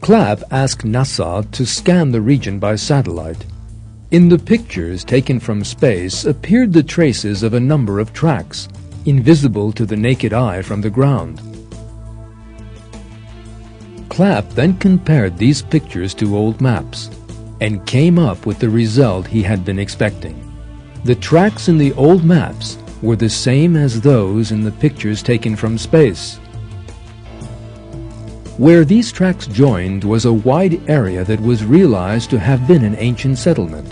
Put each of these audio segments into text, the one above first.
Clapp asked NASA to scan the region by satellite. In the pictures taken from space appeared the traces of a number of tracks, invisible to the naked eye from the ground. Clapp then compared these pictures to old maps and came up with the result he had been expecting. The tracks in the old maps were the same as those in the pictures taken from space. Where these tracks joined was a wide area that was realized to have been an ancient settlement.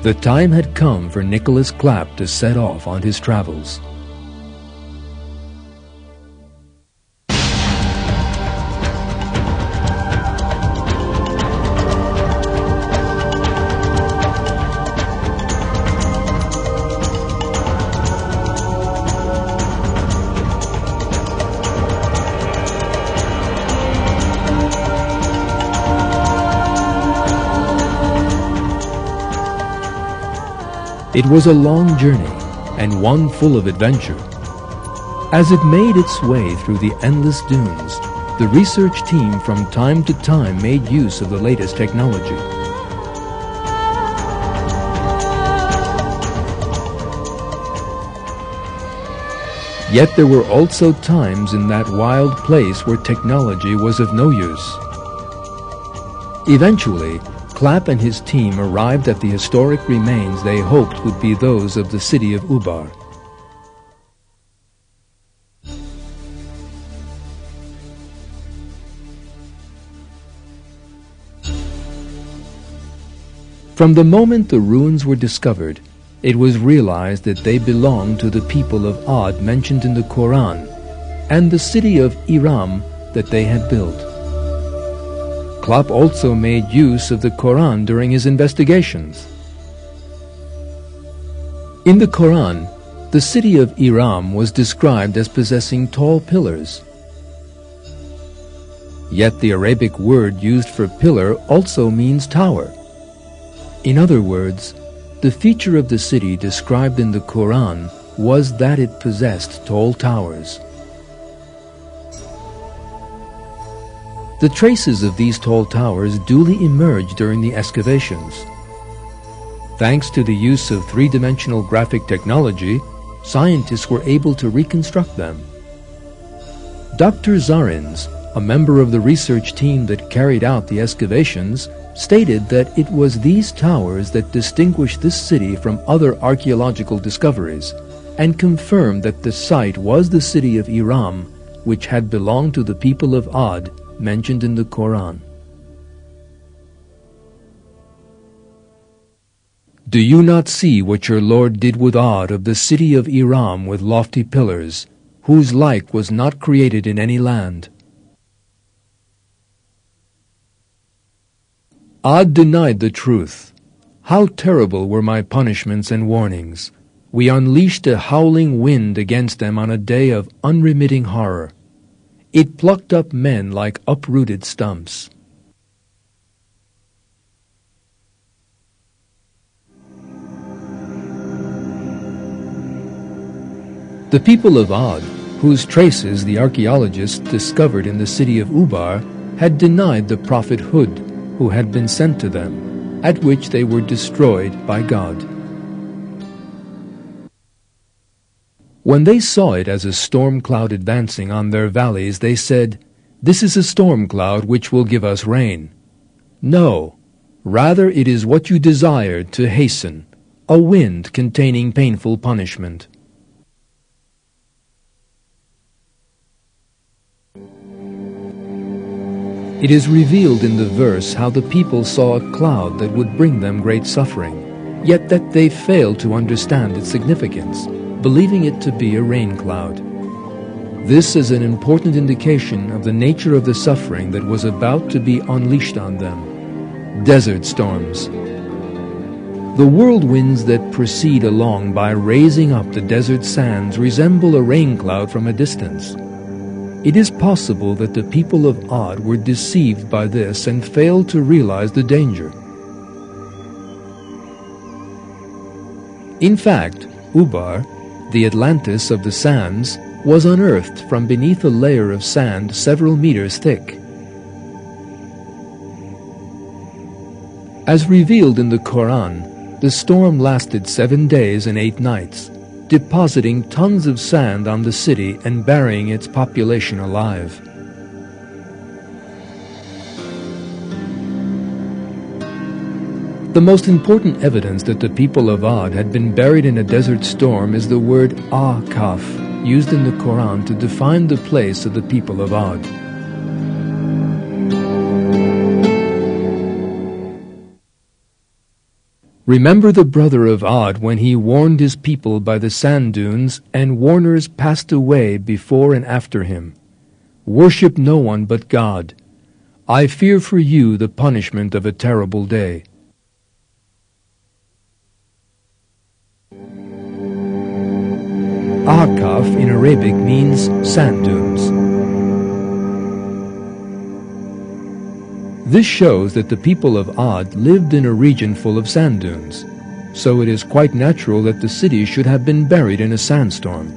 The time had come for Nicholas Clapp to set off on his travels. It was a long journey, and one full of adventure. As it made its way through the endless dunes, the research team from time to time made use of the latest technology. Yet there were also times in that wild place where technology was of no use. Eventually, Clapp and his team arrived at the historic remains they hoped would be those of the city of Ubar. From the moment the ruins were discovered, it was realized that they belonged to the people of Ad mentioned in the Quran and the city of Iram that they had built. Clapp also made use of the Quran during his investigations. In the Quran, the city of Iram was described as possessing tall pillars. Yet the Arabic word used for pillar also means tower. In other words, the feature of the city described in the Quran was that it possessed tall towers. The traces of these tall towers duly emerged during the excavations. Thanks to the use of three-dimensional graphic technology, scientists were able to reconstruct them. Dr. Zarins, a member of the research team that carried out the excavations, stated that it was these towers that distinguished this city from other archaeological discoveries and confirmed that the site was the city of Iram, which had belonged to the people of Ad, mentioned in the Quran. Do you not see what your Lord did with Ad of the city of Iram with lofty pillars, whose like was not created in any land? Ad denied the truth. How terrible were my punishments and warnings! We unleashed a howling wind against them on a day of unremitting horror. It plucked up men like uprooted stumps. The people of Ad, whose traces the archaeologists discovered in the city of Ubar, had denied the prophet Hud, who had been sent to them, at which they were destroyed by God. When they saw it as a storm cloud advancing on their valleys, they said, "This is a storm cloud which will give us rain." No, rather it is what you desired to hasten, a wind containing painful punishment. It is revealed in the verse how the people saw a cloud that would bring them great suffering, yet that they failed to understand its significance, believing it to be a rain cloud. This is an important indication of the nature of the suffering that was about to be unleashed on them. Desert storms. The whirlwinds that proceed along by raising up the desert sands resemble a rain cloud from a distance. It is possible that the people of Ad were deceived by this and failed to realize the danger. In fact, Ubar, The Atlantis of the sands was unearthed from beneath a layer of sand several meters thick. As revealed in the Quran, the storm lasted 7 days and 8 nights, depositing tons of sand on the city and burying its population alive. The most important evidence that the people of Ad had been buried in a desert storm is the word Ahqaf, used in the Quran to define the place of the people of Ad. Remember the brother of Ad when he warned his people by the sand dunes, and warners passed away before and after him. Worship no one but God. I fear for you the punishment of a terrible day. Ahqaf in Arabic means sand dunes. This shows that the people of Ad lived in a region full of sand dunes, so it is quite natural that the city should have been buried in a sandstorm.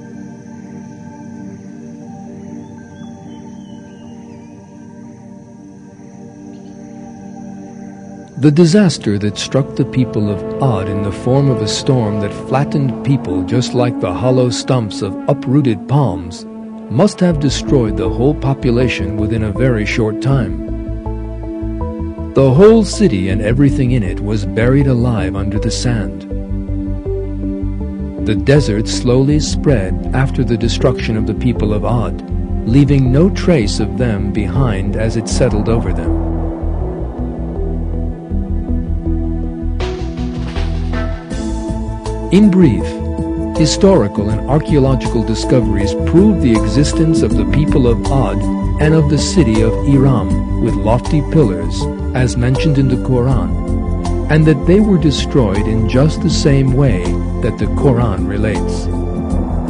The disaster that struck the people of Ad in the form of a storm that flattened people just like the hollow stumps of uprooted palms must have destroyed the whole population within a very short time. The whole city and everything in it was buried alive under the sand. The desert slowly spread after the destruction of the people of Ad, leaving no trace of them behind as it settled over them. In brief, historical and archaeological discoveries prove the existence of the people of Ad and of the city of Iram with lofty pillars, as mentioned in the Quran, and that they were destroyed in just the same way that the Quran relates.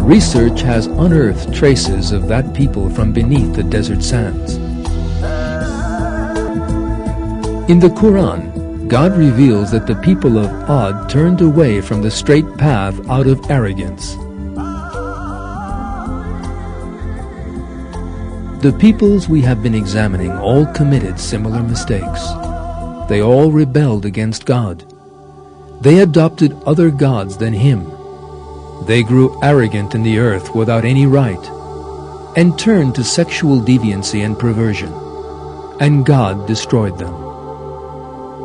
Research has unearthed traces of that people from beneath the desert sands. In the Quran, God reveals that the people of Ad turned away from the straight path out of arrogance. The peoples we have been examining all committed similar mistakes. They all rebelled against God. They adopted other gods than Him. They grew arrogant in the earth without any right, and turned to sexual deviancy and perversion, and God destroyed them.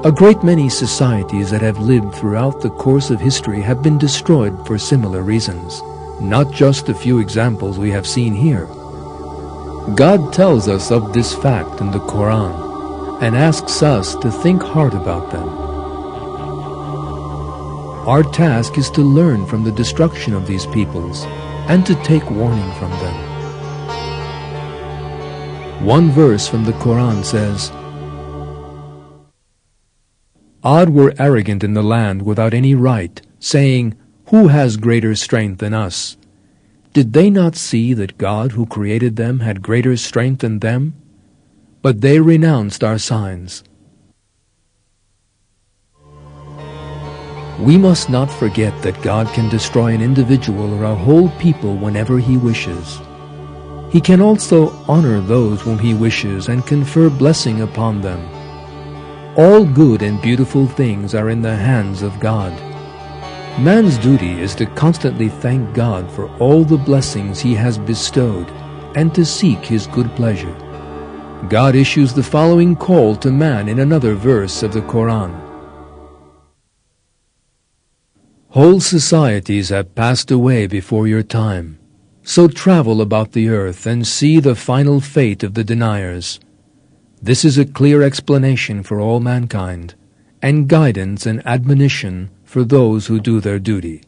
A great many societies that have lived throughout the course of history have been destroyed for similar reasons, not just a few examples we have seen here. God tells us of this fact in the Quran and asks us to think hard about them. Our task is to learn from the destruction of these peoples and to take warning from them. One verse from the Quran says, Ad were arrogant in the land without any right, saying, Who has greater strength than us? Did they not see that God who created them had greater strength than them? But they renounced our signs. We must not forget that God can destroy an individual or a whole people whenever He wishes. He can also honor those whom He wishes and confer blessing upon them. All good and beautiful things are in the hands of God. Man's duty is to constantly thank God for all the blessings He has bestowed and to seek His good pleasure. God issues the following call to man in another verse of the Quran. Whole societies have passed away before your time, so travel about the earth and see the final fate of the deniers. This is a clear explanation for all mankind, and guidance and admonition for those who do their duty.